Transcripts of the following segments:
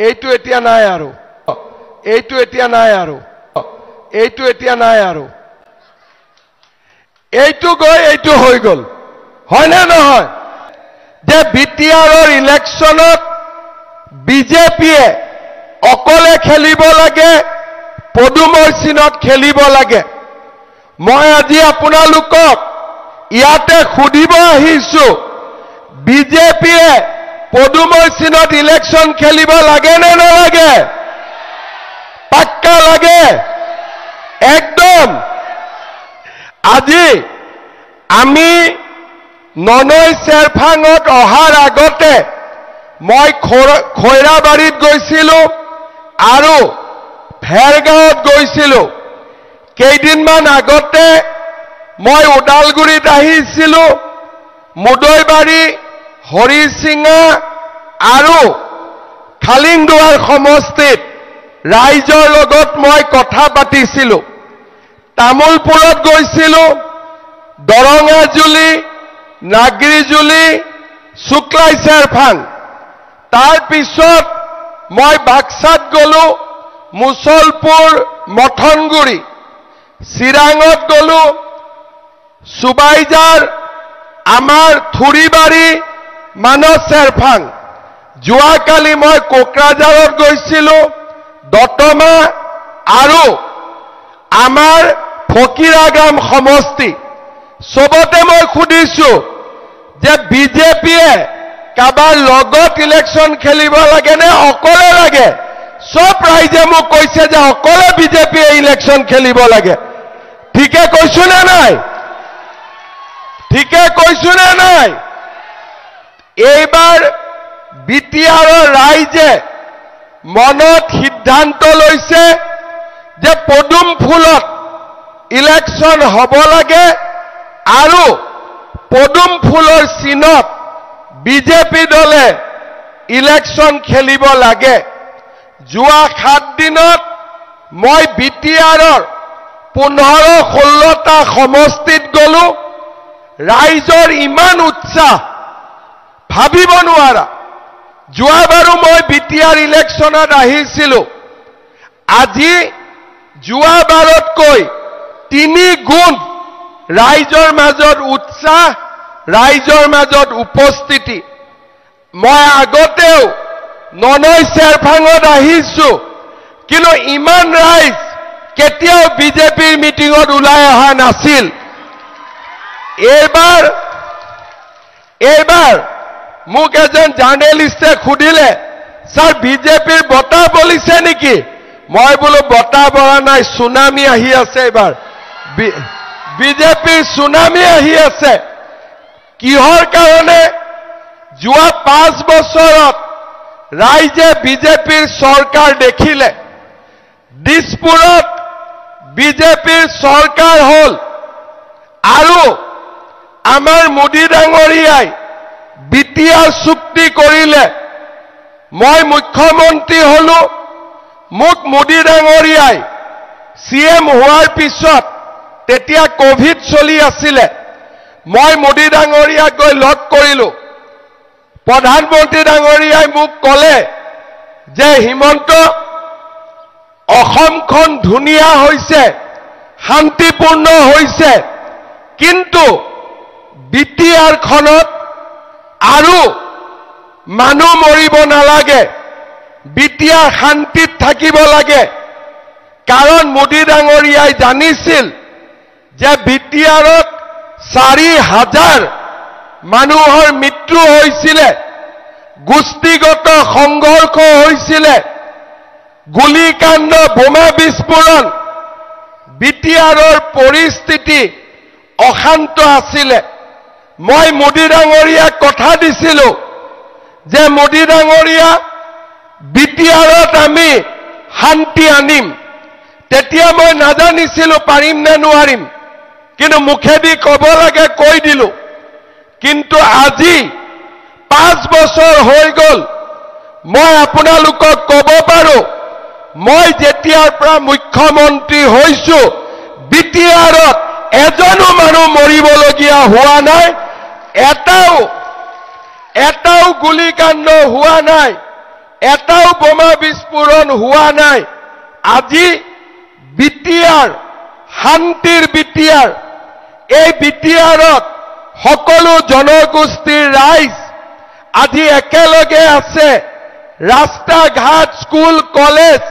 এইটো এতিয়া নাই আৰু এইটো এতিয়া নাই আৰু এইটো এতিয়া নাই আৰু এইটো গৈ এইটো হৈ গল হয় না নহয় যে বিটিআৰৰ ইলেকশনত বিজেপিয়ে অকলে খেলিব লাগে পদুমৰ চিনত খেলিব লাগে মই আজি আপোনালোকক ইয়াতে খুদিব আহিছো বিজেপিয়ে পদুমৰ চিনত ইলেকশন খেলিব লাগে নে নালাগে পাক্কা লাগে একদম আজি আমি ননৈ চেৰফাঙত অহাৰ আগতে মই খৈৰাবাৰীত গৈছিলো আৰু ভেৰগাঁৱত গৈছিলো কেইদিনমান আগতে মই ওদালগুৰিত আহিছিলো মুদৈবাৰী হৰিচিঙা আৰু খালিংদুৱাৰ সমষ্টিত ৰাইজৰ লগত মই কথা পাতিছিলো তামুলপুৰত গৈছিলো দৰঙাজুলি নাগৰিজুলি শুক্লাই চেৰফাং তাৰ পিছত মই বাক্সাত গলো মুছলপুৰ মথনগুৰি চিৰাঙত গলো সুবাইজাৰ আমাৰ থুৰিবাৰী মানস চেৰফাং যোৱাকালি মই কোকৰাঝাৰত গৈছিলো দতমা আৰু আমাৰ ফকিৰাগাম সমষ্টি সবতে মই খুদিছো যে বিজেপিয়ে কাবাৰ লগত ইলেকশন খেলিব লাগে নে অকলে লাগে সব ৰাইজে মোক কৈছে যে অকলে বিজেপিয়ে ইলেকশন খেলিব লাগে ঠিকে কৈছো না নাই ঠিকে কৈছো না নাই এইবাৰ বিটিআৰৰ ৰাইজে মনত সিদ্ধান্ত লৈছে যে পদুম ফুলত ইলেকশন হ'ব লাগে আৰু পদুম ফুলৰ চিনত বিজেপি দলে ইলেকশন খেলিব লাগে যোৱা 7 দিনত মই বিটিআৰৰ 15-16টা সমষ্টিত গলো ৰাইজৰ ইমান উৎসাহ ভাবিব নোৱাৰা যোৱাবাৰো মই বিটিআৰ ইলেকশনত আহিছিলো আজি যোৱাবাৰতকৈ 3 গুণ ৰাইজৰ মাজত উৎসাহ ৰাইজৰ মাজত উপস্থিতি মই আগতেও ননৈ চেৰফাঙত আহিছো কিন্তু ইমান ৰাইজ কেতিয়াও বিজেপিৰ মিটিঙত ওলাই অহা নাছিল এইবাৰ মোক এজন জাৰ্নেলিষ্টে খুদিলে স্যাৰ বিজেপিৰ বতাহ বলিছে নেকি মই বোলো বতাহ বৰা নাই সুনামি আহি আছে এইবাৰ বিজেপিৰ সুনামি আহি আছে কিহৰ কাৰণে যোৱা 5 বছৰত ৰাইজে বিজেপিৰ চৰকাৰ দেখিলে দিছপুৰত বিজেপিৰ চৰকাৰ হল আৰু আমাৰ মোদী ডাঙৰীয়াই বিটিআৰ চুক্তি কৰিলে মই মুখ্যমন্ত্ৰী হলো মোক মোদী ডাঙৰীয়াই সিএম হোৱাৰ পিছত তেতিয়া কোভিড চলি আছিল মই মোদী ডাঙৰীয়াক গৈ লগ কৰিলো প্ৰধানমন্ত্ৰী ডাঙৰীয়াই মোক ক'লে যে হিমন্ত অসমখন ধুনীয়া হৈছে শান্তিপূৰ্ণ হৈছে কিন্তু বিটিআৰ খনত আৰু মানুহ মৰিব নালাগে বিটিআৰ শান্তিত থাকিব লাগে কাৰণ মোদী ডাঙৰীয়াই জানিছিল যে বিটিআৰত 4,000 মানুহৰ মৃত্যু হৈছিল গোষ্ঠীগত সংঘৰ্ষ হৈছিল গুলিকাণ্ড বোমা বিস্ফোৰণ বিটিআৰৰ পৰিস্থিতি অশান্ত আছিল মই মোদী ডাঙৰীয়াক কথা দিছিলো যে মোদী ডাঙৰীয়া বিটিআৰত আমি শান্তি আনিম তেতিয়া মই নাজানিছিলো পাৰিম নে নোৱাৰিম কিন্তু মুখেদি ক'ব লাগে কৈ দিলো কিন্তু আজি 5 বছৰ হৈ গল মই আপোনালোকক ক'ব পাৰো মই যেতিয়াৰ পৰা মুখ্যমন্ত্ৰী হৈছো বিটিআৰত এজনো মানুহ মৰিবলগীয়া হোৱা নাই এটাও গুলিকাণ্ড হোৱা নাই এটাও বোমা বিস্ফোৰণ হোৱা নাই। আজি বিটিআৰ শান্তিৰ বিটিআৰ, এই বিটিআৰত সকলো জনগোষ্ঠীৰ ৰাইজ আজি একেলগে আছে। ৰাস্তা ঘাট স্কুল কলেজ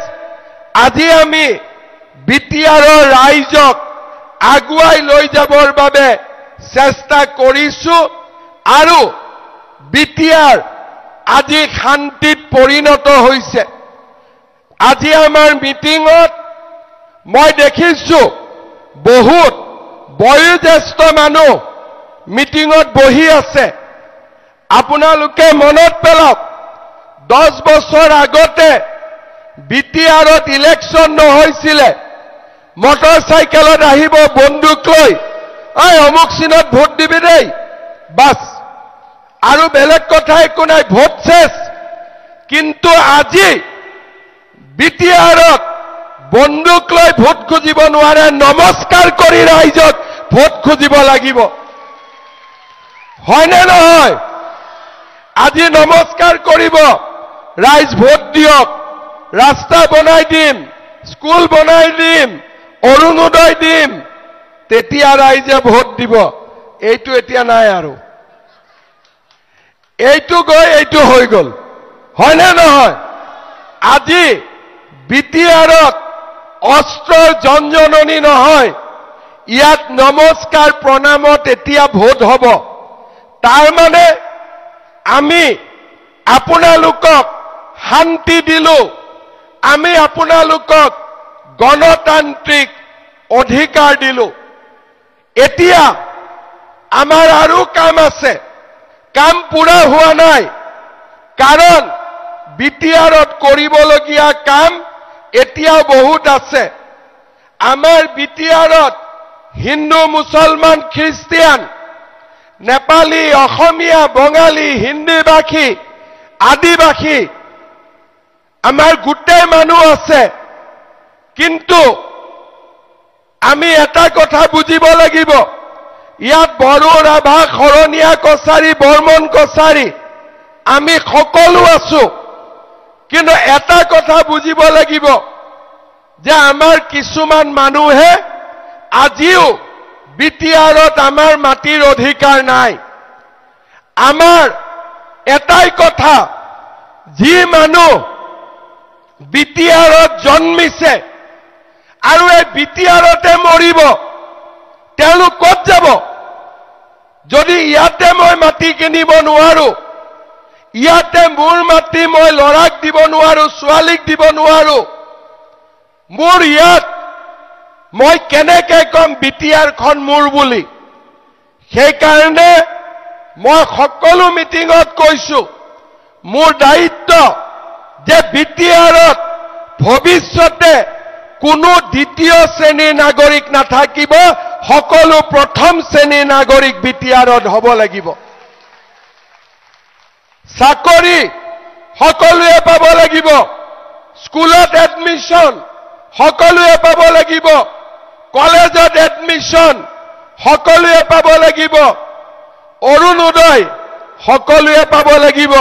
আজি আমি বিটিআৰৰ ৰাইজক আগুৱাই লৈ যাবৰ বাবে চেষ্টা কৰিছো আৰু বিটিআৰ আজি শান্তিত পৰিণত হৈছে। আজি আমাৰ মিটিঙত মই দেখিছো বহুত বয়োজ্যেষ্ঠ মানুহ মিটিঙত বহি আছে। আপোনালোকে মনত পেলাওক 10 বছৰ আগতে বিটিআৰত ইলেকশ্যন নহৈছিলে, মটৰচাইকেলত আহিব বন্দুক লৈ, অমুক চিনত ভোট দিবি দেই, বাছ আৰু বেলেগ কথা একো নাই, ভোট শেষ। কিন্তু আজি বিটিআৰত বন্দুক লৈ ভোট খুজিব নোৱাৰে, নমস্কাৰ কৰি ৰাইজক ভোট খুজিব লাগিব। হয়নে নহয়? আজি নমস্কাৰ কৰিব, ৰাইজ ভোট দিয়ক, ৰাস্তা বনাই দিম, স্কুল বনাই দিম, অৰুণোদয় দিম, তেতিয়া ৰাইজে ভোট দিব। এইটো এতিয়া নাই আৰু, এইটো গৈ এইটো হৈ গ'ল। হয়নে নহয়? আজি বিটিআৰত অস্ত্ৰৰ জনজননী নহয়, ইয়াত নমস্কাৰ প্ৰণামত এতিয়া ভোট হ'ব। তাৰ মানে আমি আপোনালোকক শান্তি দিলো, আমি আপোনালোকক গণতান্ত্ৰিক অধিকাৰ দিলো। এতিয়া আমাৰ আৰু কাম আছে, কাম পুৰা হোৱা নাই, কাৰণ বিটিআৰত কৰিবলগীয়া কাম এতিয়াও বহুত আছে। আমাৰ বিটিআৰত হিন্দু, মুছলমান, খ্ৰীষ্টিয়ান, নেপালী, অসমীয়া, বঙালী, হিন্দীভাষী, আদিবাসী, আমাৰ গোটেই মানুহ আছে। কিন্তু আমি এটা কথা বুজিব লাগিব, ইয়াত বড়ো, ৰাভা, শৰণীয়া কছাৰী, বৰ্মন কছাৰী আমি সকলো আছো। কিন্তু এটা কথা বুজিব লাগিব যে আমাৰ কিছুমান মানুহে আজিও বিটিআৰত আমাৰ মাটিৰ অধিকাৰ নাই। আমাৰ এটাই কথা, যি মানুহ বিটিআৰত জন্মিছে আৰু এই বিটিআৰতে মৰিব, তেওঁলোক ক'ত যাব? যদি ইয়াতে মই মাটি কিনিব নোৱাৰো, ইয়াতে মোৰ মাটি মই ল'ৰাক দিব নোৱাৰো, ছোৱালীক দিব নোৱাৰো, মোৰ ইয়াত মই কেনেকে কম বিটিআৰখন মোৰ বুলি? সেইকাৰণে মই সকলো মিটিঙত কৈছো, মোৰ দায়িত্ব যে বিটিআৰত ভৱিষ্যতে কোনো দ্বিতীয় শ্ৰেণীৰ নাগৰিক নাথাকিব, সকলো প্ৰথম শ্ৰেণীৰ নাগৰিক বিটিআৰত হ'ব লাগিব। চাকৰি সকলোৱে পাব লাগিব, স্কুলত এডমিশ্যন সকলোৱে পাব লাগিব, কলেজত এডমিশ্যন সকলোৱে পাব লাগিব, অৰুণোদয় সকলোৱে পাব লাগিব।